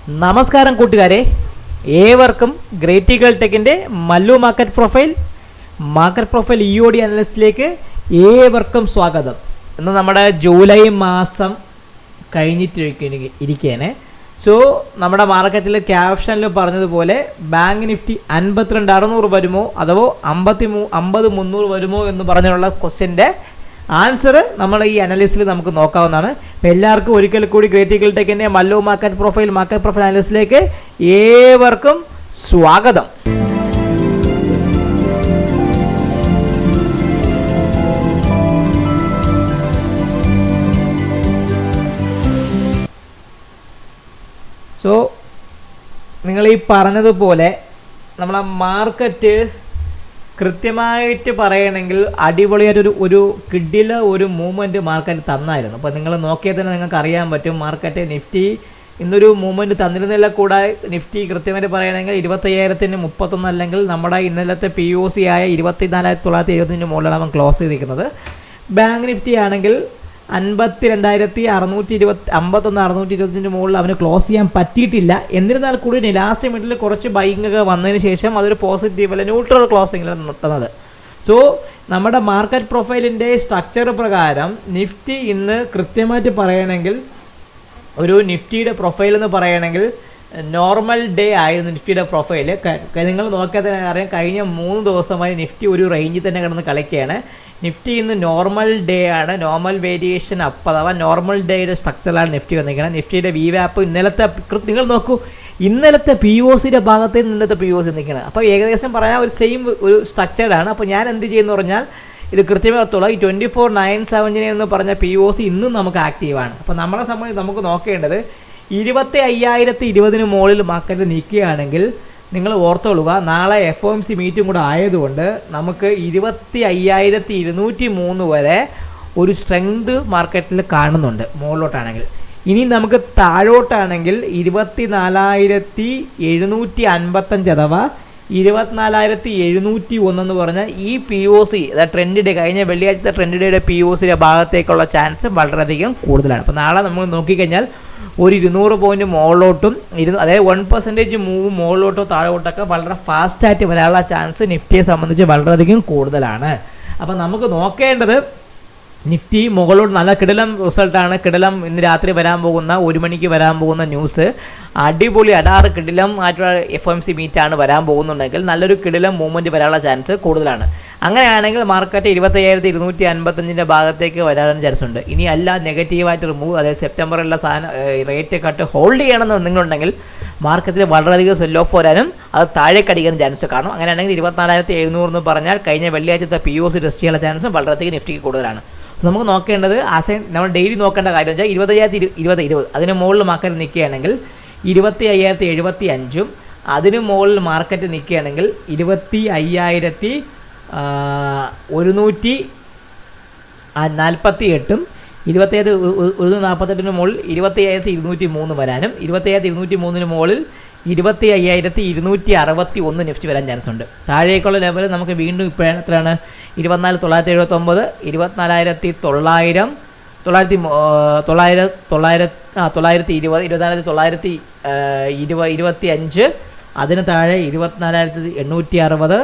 നമസ്കാരം കൂട്ടുകാരെ, ഏവർക്കും ഗ്രേറ്റ് ഈഗിൾ ടെക്കിൻ്റെ മല്ലു മാർക്കറ്റ് പ്രൊഫൈൽ EOD അനലിസ്റ്റിലേക്ക് ഏവർക്കും സ്വാഗതം. ഇന്ന് നമ്മുടെ ജൂലൈ മാസം കഴിഞ്ഞിട്ടിരിക്കുകയാണ്. സോ നമ്മുടെ മാർക്കറ്റിൽ ക്യാപ്ഷനിൽ പറഞ്ഞതുപോലെ ബാങ്ക് നിഫ്റ്റി 52,600 വരുമോ അഥവാ 50,300 വരുമോ എന്ന് പറഞ്ഞുള്ള ക്വസ്റ്റ്യൻ്റെ ആൻസർ നമ്മൾ ഈ അനലിസ്റ്റിൽ നമുക്ക് നോക്കാവുന്നതാണ്. അപ്പോൾ എല്ലാവർക്കും ഒരിക്കൽ കൂടി ഗ്രേറ്റ് ഈഗിൾ ടെക്കിൻ്റെ മല്ലു മാർക്കറ്റ് പ്രൊഫൈൽ അനലിസ്റ്റിലേക്ക് ഏവർക്കും സ്വാഗതം. സോ നിങ്ങൾ ഈ പറഞ്ഞതുപോലെ നമ്മളെ മാർക്കറ്റ് കൃത്യമായിട്ട് പറയണമെങ്കിൽ അടിപൊളിയായിട്ടൊരു ഒരു മൂവ്മെൻറ്റ് മാർക്കറ്റ് തന്നായിരുന്നു. അപ്പോൾ നിങ്ങൾ നോക്കിയാൽ തന്നെ നിങ്ങൾക്ക് അറിയാൻ പറ്റും മാർക്കറ്റ് നിഫ്റ്റി ഇന്നൊരു മൂവ്മെൻറ്റ് തന്നിരുന്നില്ല. കൂടെ നിഫ്റ്റി കൃത്യമായിട്ട് പറയണമെങ്കിൽ 25,031 അല്ലെങ്കിൽ നമ്മുടെ ഇന്നലത്തെ POC ആയ 24,970 മുകളിലാണ് അവൻ ക്ലോസ് ചെയ്തിരിക്കുന്നത്. ബാങ്ക് നിഫ്റ്റി ആണെങ്കിൽ 51,625 മുകളിൽ അവന് ക്ലോസ് ചെയ്യാൻ പറ്റിയിട്ടില്ല. എന്നിരുന്നാൽ കൂടി ലാസ്റ്റ് മിനിറ്റിൽ കുറച്ച് ബൈങ്ങൊക്കെ വന്നതിന് ശേഷം അതൊരു പോസിറ്റീവ് അല്ല ന്യൂട്രൽ ക്ലോസിങ്ങിലാണ് നിർത്തുന്നത്. സോ നമ്മുടെ മാർക്കറ്റ് പ്രൊഫൈലിൻ്റെ സ്ട്രക്ചർ പ്രകാരം നിഫ്റ്റി ഇന്ന് കൃത്യമായിട്ട് പറയണമെങ്കിൽ ഒരു നിഫ്റ്റിയുടെ പ്രൊഫൈൽ എന്ന് പറയണമെങ്കിൽ നോർമൽ ഡേ ആയിരുന്നു നിഫ്റ്റിയുടെ പ്രൊഫൈൽ. നിങ്ങൾ നോക്കിയാൽ തന്നെ അറിയാം, കഴിഞ്ഞ 3 ദിവസമായി നിഫ്റ്റി ഒരു റേഞ്ചിൽ തന്നെ കിടന്ന് കളിക്കുകയാണ്. നിഫ്റ്റി ഇന്ന് നോർമൽ ഡേ ആണ്, നോർമൽ വേരിയേഷൻ അപ്പ് അഥവാ നോർമൽ ഡേയുടെ സ്ട്രക്ചറിലാണ് നിഫ്റ്റി വന്നിരിക്കുന്നത്. നിഫ്റ്റിയുടെ VWAP ഇന്നലത്തെ നിങ്ങൾ നോക്കൂ, ഇന്നലത്തെ POCയുടെ ഭാഗത്ത് ഇന്നത്തെ POC നിൽക്കുന്നത്. അപ്പോൾ ഏകദേശം പറയാൻ ഒരു സെയിം ഒരു സ്ട്രക്ചർഡാണ്. അപ്പോൾ ഞാൻ എന്ത് ചെയ്യുന്നു പറഞ്ഞാൽ ഇത് കൃത്യമാകത്തുള്ള ഈ 24,970 എന്ന് പറഞ്ഞ POC ഇന്നും നമുക്ക് ആക്റ്റീവാണ്. അപ്പോൾ നമ്മളെ സംബന്ധിച്ച് നമുക്ക് നോക്കേണ്ടത് 25,020 മുകളിൽ മാർക്കറ്റ് നിൽക്കുകയാണെങ്കിൽ നിങ്ങൾ ഓർത്തോളുക, നാളെ FOMC മീറ്റും കൂടെ ആയതുകൊണ്ട് നമുക്ക് 25,203 വരെ ഒരു സ്ട്രെങ്ത് മാർക്കറ്റിൽ കാണുന്നുണ്ട് മുകളിലോട്ടാണെങ്കിൽ. ഇനി നമുക്ക് താഴോട്ടാണെങ്കിൽ 24,755 അഥവാ 24,701 എന്ന് പറഞ്ഞാൽ ഈ POC ട്രെൻഡ് ഡേ കഴിഞ്ഞ വെള്ളിയാഴ്ച ട്രെൻഡ് ഡേയുടെ POCയുടെ ഭാഗത്തേക്കുള്ള ചാൻസ് വളരെയധികം കൂടുതലാണ്. അപ്പോൾ നാളെ നമ്മൾ നോക്കിക്കഴിഞ്ഞാൽ ഒരു 200 പോയിൻറ്റ് മുകളിലോട്ടും അതായത് 1% മൂവ് മുകളിലോട്ടോ താഴോട്ടൊക്കെ വളരെ ഫാസ്റ്റായിട്ട് വരാനുള്ള ചാൻസ് നിഫ്റ്റിയെ സംബന്ധിച്ച് വളരെയധികം കൂടുതലാണ്. അപ്പോൾ നമുക്ക് നോക്കേണ്ടത് നിഫ്റ്റി മുകളിലോട്ട് നല്ല കിടിലം റിസൾട്ടാണ്. കിടിലം ഇന്ന് രാത്രി വരാൻ പോകുന്ന 1 മണിക്ക് വരാൻ പോകുന്ന ന്യൂസ് അടിപൊളി അടാറ് കിടിലം ആയിട്ടുള്ള FOMC മീറ്റാണ് വരാൻ പോകുന്നുണ്ടെങ്കിൽ നല്ലൊരു കിടിലം മൂവ്മെൻറ്റ് വരാനുള്ള ചാൻസ് കൂടുതലാണ്. അങ്ങനെയാണെങ്കിൽ മാർക്കറ്റ് 25,255 ഭാഗത്തേക്ക് വരാൻ ചാൻസ് ഉണ്ട്. ഇനി അല്ല നെഗറ്റീവായിട്ട് റിമൂവ്, അതായത് സെപ്റ്റംബറിലുള്ള റേറ്റ് കട്ട് ഹോൾഡ് ചെയ്യണമെന്ന് നിങ്ങളുണ്ടെങ്കിൽ മാർക്കറ്റിൽ വളരെയധികം സെൽ ഓഫ് വരാനും അത് താഴേക്കടിക്കാൻ ചാൻസ് കാണും. അങ്ങനെയാണെങ്കിൽ 24,700 എന്ന് പറഞ്ഞാൽ കഴിഞ്ഞ വെള്ളിയാഴ്ചത്തെ POC ടെസ്റ്റ് ചെയ്യാനുള്ള ചാൻസും വളരെയധികം നിഫ്റ്റിക്ക് കൂടുതലാണ്. നമുക്ക് നോക്കേണ്ടത് നമ്മൾ ഡെയിലി നോക്കേണ്ട കാര്യം വെച്ചാൽ 25,020 അതിന് മുകളിൽ മാർക്കറ്റ് നിൽക്കുകയാണെങ്കിൽ 25,075 അതിന് മുകളിൽ മാർക്കറ്റ് നിൽക്കുകയാണെങ്കിൽ 25,148 25,148 മുകളിൽ 25,203 വരാനും 25,203 മുകളിൽ 25,261 നിഫ്റ്റി വരാൻ ചാൻസ് ഉണ്ട്. താഴേക്കുള്ള ലെവൽ നമുക്ക് വീണ്ടും ഇപ്പോഴാണ് എത്രയാണ് 24,979 24,900 24,925 അതിന് താഴെ 24,860 അതിന് താഴെ 24,800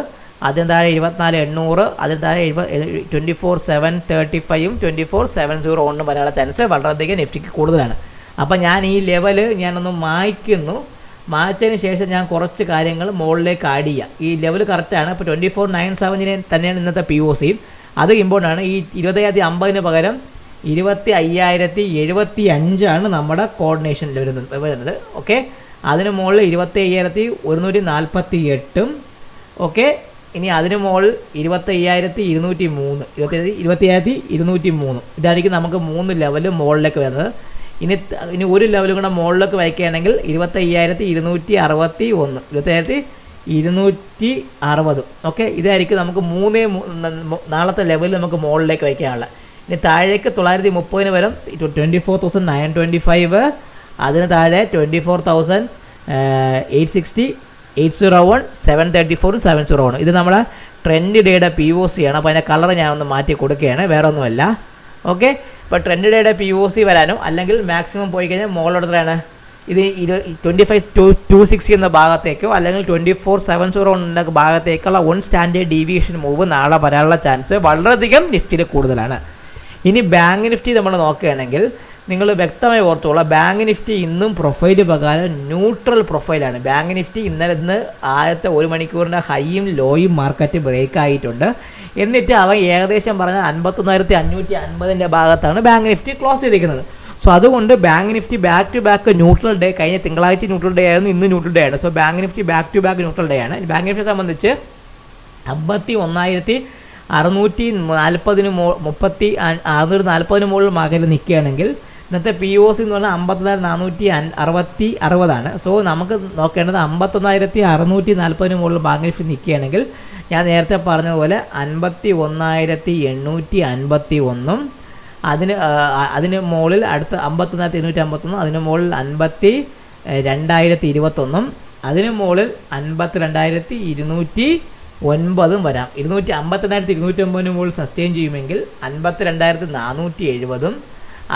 അതിന് താഴെ 24,735 24,701 വരാനുള്ള ചാൻസ് വളരെയധികം നിഫ്റ്റിക്ക് കൂടുതലാണ്. അപ്പോൾ ഞാൻ ഈ ലെവൽ ഞാനൊന്ന് മാറ്റിയതിന് ശേഷം ഞാൻ കുറച്ച് കാര്യങ്ങൾ മുകളിലേക്ക് ആഡ് ചെയ്യുക. ഈ ലെവൽ കറക്റ്റാണ്. ഇപ്പോൾ 24,970 തന്നെയാണ് ഇന്നത്തെ POC. അത് ഇമ്പോർട്ടൻ്റ് ആണ്. ഈ 25,050 പകരം 25,075 നമ്മുടെ കോർഡിനേഷൻ വരുന്നത്. ഓക്കെ, അതിന് മുകളിൽ 25,148 ഓക്കെ. ഇനി അതിന് മുകളിൽ 25,203 25,203 ഇതായിരിക്കും നമുക്ക് 3 ലെവൽ മുകളിലേക്ക് വരുന്നത്. ഇനി ഒരു ലെവൽ കൂടെ മുകളിലേക്ക് വയ്ക്കുകയാണെങ്കിൽ 25,261 25,260 ഓക്കെ. ഇതായിരിക്കും നമുക്ക് നാളത്തെ ലെവലിൽ നമുക്ക് മുകളിലേക്ക് വയ്ക്കാനുള്ള. ഇനി താഴേക്ക് 930 വരും 24,925 അതിന് താഴെ 24,860 801 734 701 ഇത് നമ്മുടെ ട്രെൻഡ് ഡേയുടെ POC ആണ്. അപ്പോൾ അതിൻ്റെ കളർ ഞാനൊന്ന് മാറ്റി കൊടുക്കുകയാണ്, വേറെ ഒന്നുമല്ല. ഓക്കെ, ഇപ്പോൾ ട്രെൻഡ് ഡേയുടെ POC വരാനും അല്ലെങ്കിൽ മാക്സിമം പോയി കഴിഞ്ഞാൽ മുകളിലോട്ട് എത്രയാണ് ഇത് 25-260 എന്ന ഭാഗത്തേക്കോ അല്ലെങ്കിൽ 2470 എന്ന ഭാഗത്തേക്കുള്ള 1 സ്റ്റാൻഡേർഡ് ഡീവിയേഷൻ മൂവ് നാളെ വരാനുള്ള ചാൻസ് വളരെയധികം നിഫ്റ്റിയിൽ കൂടുതലാണ്. ഇനി ബാങ്ക് നിഫ്റ്റി നമ്മൾ നോക്കുകയാണെങ്കിൽ നിങ്ങൾ വ്യക്തമായി ഓർത്തോളാം, ബാങ്ക് നിഫ്റ്റി ഇന്നും പ്രൊഫൈല് പ്രകാരം ന്യൂട്രൽ പ്രൊഫൈലാണ്. ബാങ്ക് നിഫ്റ്റി ഇന്ന് ആദ്യത്തെ 1 മണിക്കൂറിൻ്റെ ഹൈയും ലോയും മാർക്കറ്റ് ബ്രേക്ക് ആയിട്ടുണ്ട്. എന്നിട്ട് അവ ഏകദേശം പറഞ്ഞ 51,550 ഭാഗത്താണ് ബാങ്ക് നിഫ്റ്റി ക്ലോസ് ചെയ്തിരിക്കുന്നത്. സോ അതുകൊണ്ട് bank Nifty back to back neutral day, കഴിഞ്ഞ തിങ്കളാഴ്ച ന്യൂട്രൽ ഡേ ആയിരുന്നു, ഇന്ന് ന്യൂട്രൽ ഡേ ആണ്. So bank Nifty back to back neutral day ആണ്. ബാങ്ക് നിഫ്റ്റിയെ സംബന്ധിച്ച് 640 മുകളിൽ മാർക്കറ്റിൽ നിൽക്കുകയാണെങ്കിൽ ഇന്നത്തെ POC എന്ന് പറഞ്ഞാൽ 51,460 സോ നമുക്ക് നോക്കേണ്ടത് 51,640 മുകളിൽ ബാങ്ക് നിഫ്റ്റി നിൽക്കുകയാണെങ്കിൽ ഞാൻ നേരത്തെ പറഞ്ഞതുപോലെ 51,851 അതിന് മുകളിൽ അടുത്ത 51,851, അതിന് മുകളിൽ 52,021, അതിന് മുകളിൽ 52,209 വരാം. 52,209 മുകളിൽ സസ്റ്റെയിൻ ചെയ്യുമെങ്കിൽ 52,470,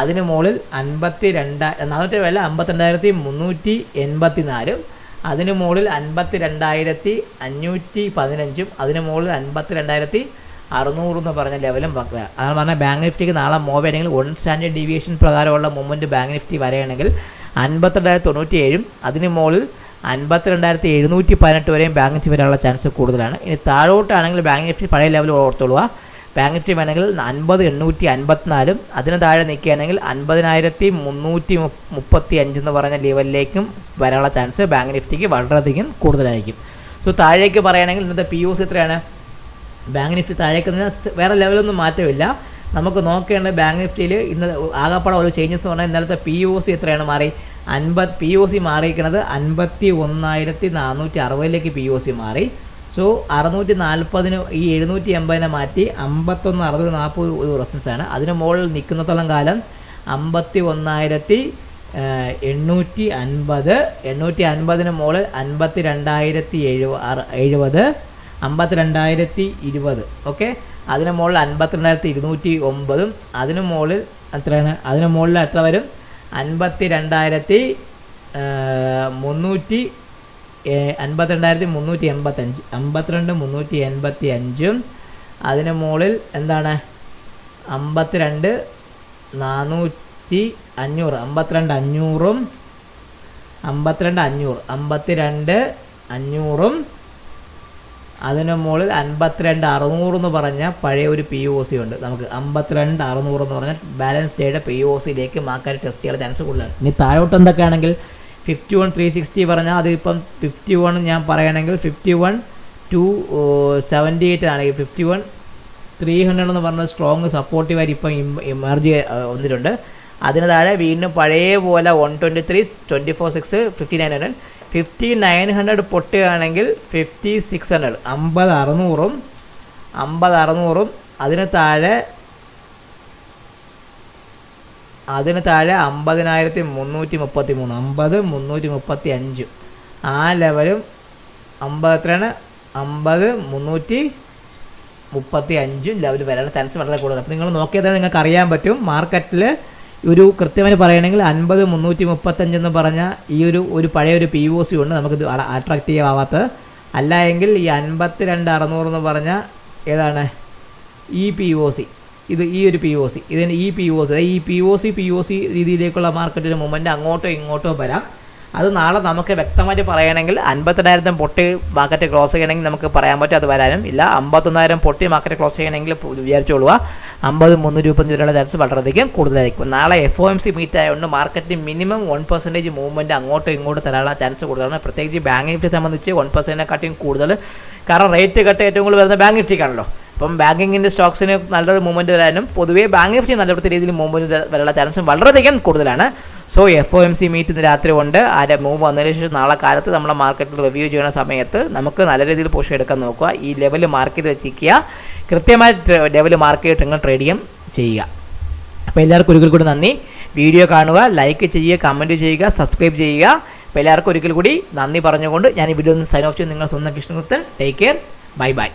അതിന് മുകളിൽ 52,384, അതിന് മുകളിൽ 52,515, അതിന് മുകളിൽ 52,600 എന്ന് പറഞ്ഞ ലെവലും വരാം. അതാണ് പറഞ്ഞാൽ ബാങ്ക് നിഫ്റ്റിക്ക് നാളെ മൂവ് ചെയ്യണമെങ്കിൽ 1 സ്റ്റാൻഡേർഡ് ഡീവിയേഷൻ പ്രകാരമുള്ള മൂവ്മെൻറ്റ് ബാങ്ക് നിഫ്റ്റി വരെയാണെങ്കിൽ 52,097, അതിന് മുകളിൽ 52,718 വരെയും ബാങ്ക് നിഫ്റ്റി വരാനുള്ള ചാൻസ് കൂടുതലാണ്. ഇനി താഴോട്ടാണെങ്കിൽ ബാങ്ക് നിഫ്റ്റി പഴയ ലെവൽ ഓർത്തോളുക. ബാങ്ക് നിഫ്റ്റി വേണമെങ്കിൽ 50,854, അതിന് താഴെ നിൽക്കുകയാണെങ്കിൽ 50,335 എന്ന് പറഞ്ഞ ലെവലിലേക്കും വരാനുള്ള ചാൻസ് ബാങ്ക് നിഫ്റ്റിക്ക് വളരെയധികം കൂടുതലായിരിക്കും. സോ താഴേക്ക് പറയുകയാണെങ്കിൽ ഇന്നത്തെ POC എത്രയാണ്? ബാങ്ക് നിഫ്റ്റി താഴേക്ക് വേറെ ലെവലൊന്നും മാറ്റമില്ല. നമുക്ക് നോക്കേണ്ട ബാങ്ക് നിഫ്റ്റിയിൽ ഇന്ന് ആകപ്പാടെ ഒരു ചേഞ്ചസ് എന്ന് പറഞ്ഞാൽ ഇന്നലത്തെ POC എത്രയാണ് മാറി? POC മാറിയിരിക്കുന്നത് 51,460 POC മാറി. സോ 640 ഈ 780 മാറ്റി 51,640 ഒരു റെസിസ്റ്റൻസ് ആണ്. അതിന് മുകളിൽ നിൽക്കുന്നത്തോളം കാലം 51,850, 850 മുകളിൽ 52,070, 52,020, ഓക്കെ. അതിന് മുകളിൽ 52,209, അതിന് മുകളിൽ എത്രയാണ്? അതിന് മുകളിൽ എത്ര വരും? 52,385, 52,385, അതിന് മുകളിൽ എന്താണ്? 52,500, 52,500, 52,500, അതിന് മുകളിൽ 52,600 എന്ന് പറഞ്ഞ പഴയ ഒരു POC ഉണ്ട് നമുക്ക്. 52,600 എന്ന് പറഞ്ഞാൽ ബാലൻസ് ഡേയുടെ POCയിലേക്ക് മാർക്കറ്റ് ടെസ്റ്റ് ചെയ്യാൻ ചാൻസ് കൂടുതലാണ്. ഇനി താഴോട്ട് എന്തൊക്കെയാണെങ്കിൽ 51,360 പറഞ്ഞാൽ അതിപ്പം 51 ഞാൻ പറയുകയാണെങ്കിൽ 51,278 ആണെങ്കിൽ 51,300 എന്ന് പറഞ്ഞ സ്ട്രോങ് സപ്പോർട്ടീവായിട്ട് ഇപ്പം എമർജ് വന്നിട്ടുണ്ട്. അതിന് താഴെ വീണ്ടും പഴയ പോലെ 123, 24,600, 5900, 5900 പൊട്ടുകയാണെങ്കിൽ 5600, 50,600, 50,600, അതിന് താഴെ 50,333, 50,335 ആ ലെവലും 50,335 ലെവൽ വരാനുള്ള ചാൻസ് വളരെ കൂടുതലാണ്. അപ്പോൾ നിങ്ങൾ നോക്കിയാൽ നിങ്ങൾക്ക് അറിയാൻ പറ്റും മാർക്കറ്റിൽ ഒരു കൃത്യമായി പറയുകയാണെങ്കിൽ 50,335 എന്ന് പറഞ്ഞ ഈ ഒരു പഴയ ഒരു POC ഉണ്ട് നമുക്കിത് അട്രാക്റ്റീവ് ആവാത്തത്. അല്ല എങ്കിൽ ഈ 52,600 എന്ന് പറഞ്ഞ ഏതാണ് ഈ POC, ഇത് ഈ ഒരു POC, ഇതിന് ഈ POC രീതിയിലേക്കുള്ള മാർക്കറ്റിൽ മൂവ്മെൻറ്റ് അങ്ങോട്ടോ ഇങ്ങോട്ടോ വരാം. അത് നാളെ നമുക്ക് വ്യക്തമായിട്ട് പറയുകയാണെങ്കിൽ 52,000 പൊട്ടി മാർക്കറ്റ് ക്ലോസ് ചെയ്യണമെങ്കിൽ നമുക്ക് പറയാൻ പറ്റും, അത് വരാനും ഇല്ല. 51,000 പൊട്ടി മാർക്കറ്റ് ക്ലോസ് ചെയ്യണമെങ്കിൽ വിചാരിച്ചോളുക 50,325 വരെയുള്ള ചാൻസ് വളരെയധികം കൂടുതലായിരിക്കും. നാളെ FOMC മീറ്റ് ആയതുകൊണ്ട് മാർക്കറ്റിന് മിനിമം 1% മൂവ്മെൻറ്റ് അങ്ങോട്ടോ ഇങ്ങോട്ടോ തരാനുള്ള ചാൻസ് കൂടുതലാണ്. പ്രത്യേകിച്ച് ബാങ്ക് നിഫ്റ്റി സംബന്ധിച്ച് 1%-നെക്കാട്ടിയും കൂടുതൽ, കാരണം റേറ്റ് കട്ട് ഏറ്റവും കൂടുതൽ വരുന്ന ബാങ്ക് നിഫ്റ്റിക്കാണല്ലോ. അപ്പം ബാങ്കിങ്ങിൻ്റെ സ്റ്റോക്സിന് നല്ലൊരു മൂവ്മെൻറ്റ് വരാനും പൊതുവേ ബാങ്ക് നിഫ്റ്റി നല്ല രീതിയിൽ മൂവ്മെൻറ്റ് വരാനുള്ള ചാൻസും വളരെയധികം കൂടുതലാണ്. സോ FOMC മീറ്റ് ഇന്ന് രാത്രി കൊണ്ട് ആ മൂവ് വന്നതിന് ശേഷം നാളെ കാലത്ത് നമ്മളെ മാർക്കറ്റിൽ റിവ്യൂ ചെയ്യുന്ന സമയത്ത് നമുക്ക് നല്ല രീതിയിൽ പൊസിഷൻ എടുക്കാൻ നോക്കുക. ഈ ലെവൽ മാർക്ക് ചെയ്ത് വെച്ചിരിക്കുക, കൃത്യമായിട്ട് ലെവൽ മാർക്ക് ചെയ്തിട്ട് നിങ്ങൾ ട്രേഡ് ചെയ്യുക. അപ്പോൾ എല്ലാവർക്കും ഒരിക്കൽ കൂടി നന്ദി. വീഡിയോ കാണുക, ലൈക്ക് ചെയ്യുക, കമൻറ്റ് ചെയ്യുക, സബ്സ്ക്രൈബ് ചെയ്യുക. അപ്പോൾ എല്ലാവർക്കും ഒരിക്കൽ കൂടി നന്ദി പറഞ്ഞുകൊണ്ട് ഞാൻ ഈ വീഡിയോ ഒന്ന് സൈൻ ഓഫ് ചെയ്ത് നിങ്ങൾ സ്വന്തം Krishnaguptan. Take care, bye by.